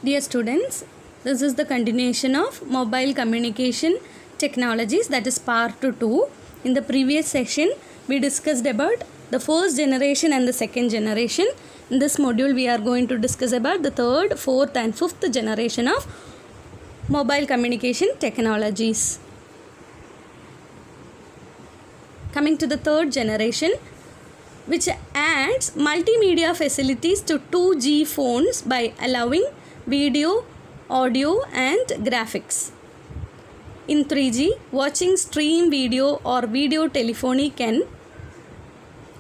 Dear students, this is the continuation of mobile communication technologies, that is part 2. In the previous session, we discussed about the first generation and the second generation. In this module, we are going to discuss about the third, fourth and fifth generation of mobile communication technologies. Coming to the third generation, which adds multimedia facilities to 2G phones by allowing video, audio and graphics. In 3G, watching stream video or video telephony can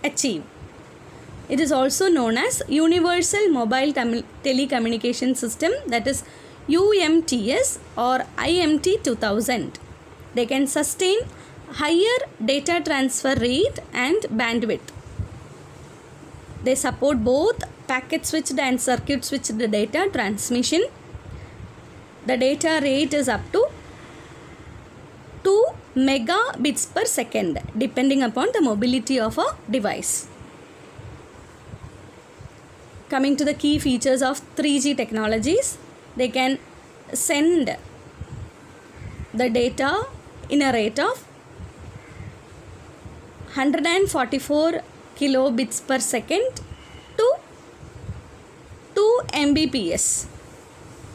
achieve. It is also known as Universal Mobile Telecommunication System, that is UMTS or IMT 2000. They can sustain higher data transfer rate and bandwidth. They support both packet switched and circuit switched data transmission. The data rate is up to 2 megabits per second depending upon the mobility of a device. Coming to the key features of 3G technologies, they can send the data in a rate of 144 kilobits per second to 2 Mbps.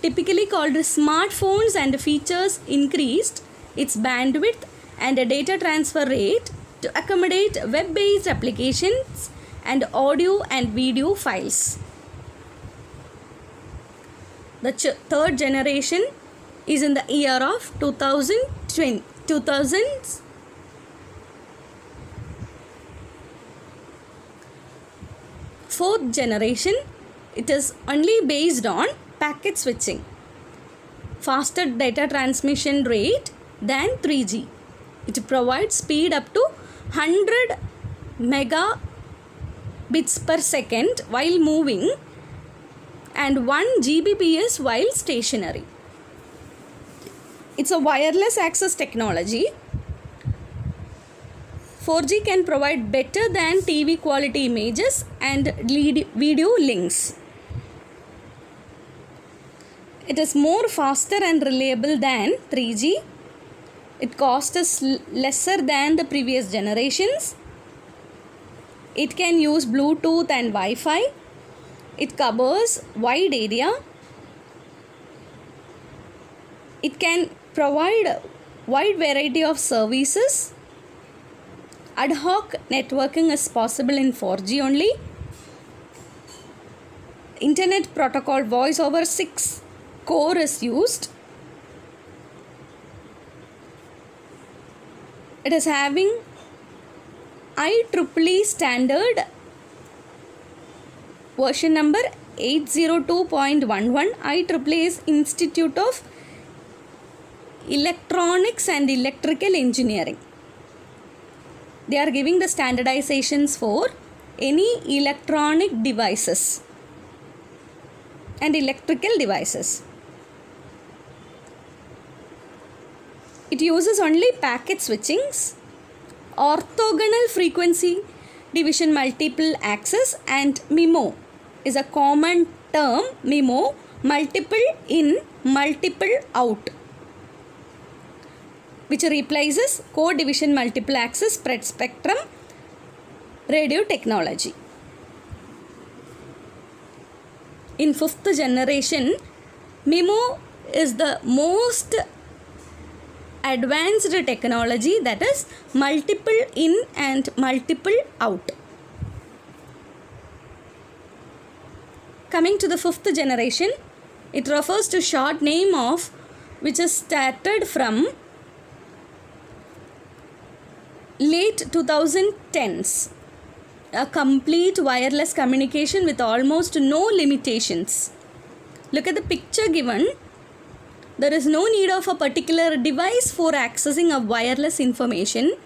Typically called smartphones, and features increased its bandwidth and data transfer rate to accommodate web-based applications and audio and video files. The third generation is in the year of 2000s. Fourth generation, it is only based on packet switching, faster data transmission rate than 3G. It provides speed up to 100 megabits per second while moving and 1 Gbps while stationary. It's a wireless access technology. 4G can provide better than TV quality images and video links. It is more faster and reliable than 3G. It costs lesser than the previous generations. It can use Bluetooth and Wi-Fi. It covers wide area. It can provide wide variety of services. Ad hoc networking is possible in 4G only. Internet protocol voice over 6 core is used. It is having IEEE standard version number 802.11. IEEE is Institute of Electronics and Electrical Engineering. They are giving the standardizations for any electronic devices and electrical devices. It uses only packet switchings, orthogonal frequency division multiple access, and MIMO is a common term. MIMO, multiple in, multiple out, which replaces code division multiple access spread spectrum radio technology. In fifth generation, MIMO is the most advanced technology, that is multiple in and multiple out. Coming to the fifth generation, it refers to short name of which is started from late 2010s. A complete wireless communication with almost no limitations. Look at the picture given. There is no need of a particular device for accessing of wireless information.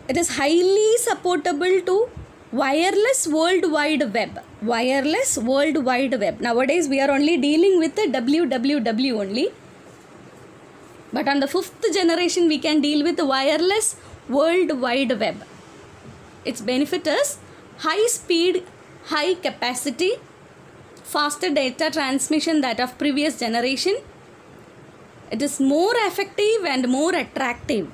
It is highly supportable to wireless World Wide Web. Wireless World Wide Web. Nowadays we are only dealing with the WWW only. But on the fifth generation we can deal with the wireless World Wide Web. Its benefit is high speed, high capacity, faster data transmission that of previous generation. It is more effective and more attractive.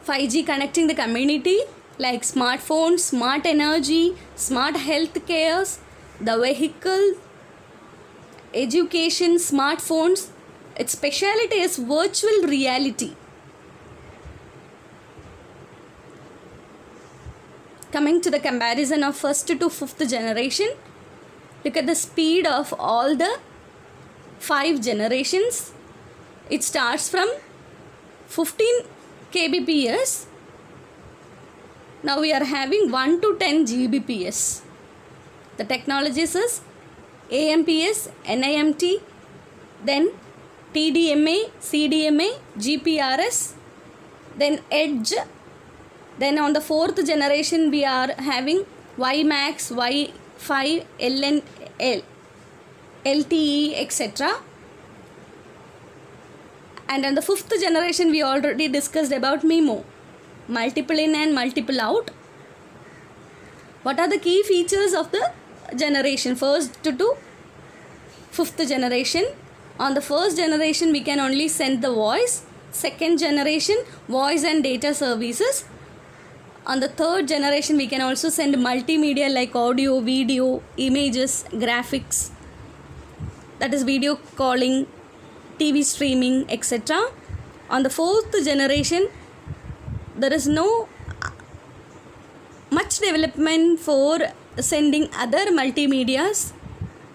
(5G) connecting the community like smartphones, smart energy, smart health cares, the vehicle, education, smartphones. Its speciality is virtual reality. Coming to the comparison of first to fifth generation, look at the speed of all the 5 generations. It starts from 15 kbps. Now we are having 1 to 10 gbps. The technologies is AMPS, NIMT, then TDMA, CDMA, GPRS, then EDGE. Then on the 4th generation we are having WiMAX, Wi-Fi, LTE, etc. And on the 5th generation we already discussed about MIMO, multiple in and multiple out. What are the key features of the generation first to 5th generation? On the 1st generation we can only send the voice. 2nd generation, voice and data services. On the 3rd generation we can also send multimedia like audio, video, images, graphics, that is video calling, TV streaming, etc. On the 4th generation there is no much development for sending other multimedias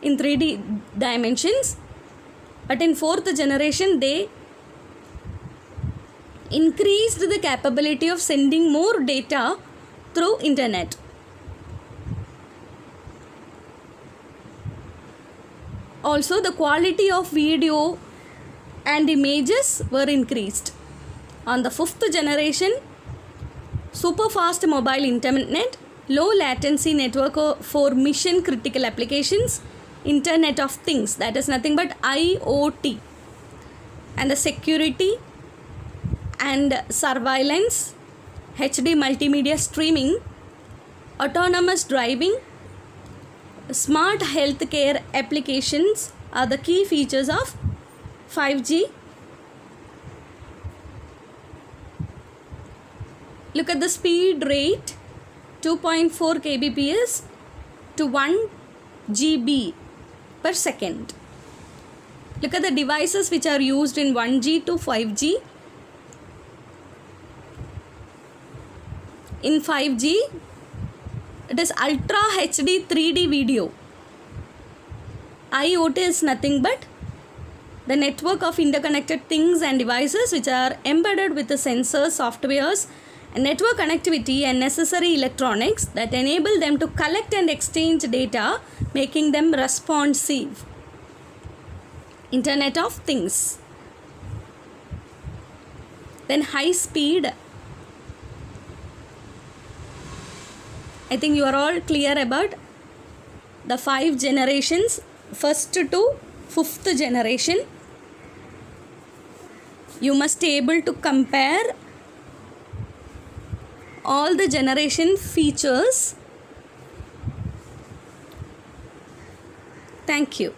in 3D dimensions, but in 4th generation they increased the capability of sending more data through internet. Also the quality of video and images were increased. On the 5th generation, super fast mobile internet, low latency network for mission critical applications, Internet of Things, that is nothing but IoT, and the security and surveillance, HD multimedia streaming, autonomous driving, smart healthcare applications are the key features of 5G. Look at the speed rate, 2.4 kbps to 1 GB per second. Look at the devices which are used in 1G to 5G. In 5G, it is Ultra HD 3D video. IoT is nothing but the network of interconnected things and devices which are embedded with the sensors, softwares, and network connectivity and necessary electronics that enable them to collect and exchange data, making them responsive. Internet of Things. Then high speed. I think you are all clear about the 5 generations, first to 5th generation. You must be able to compare all the generation features. Thank you.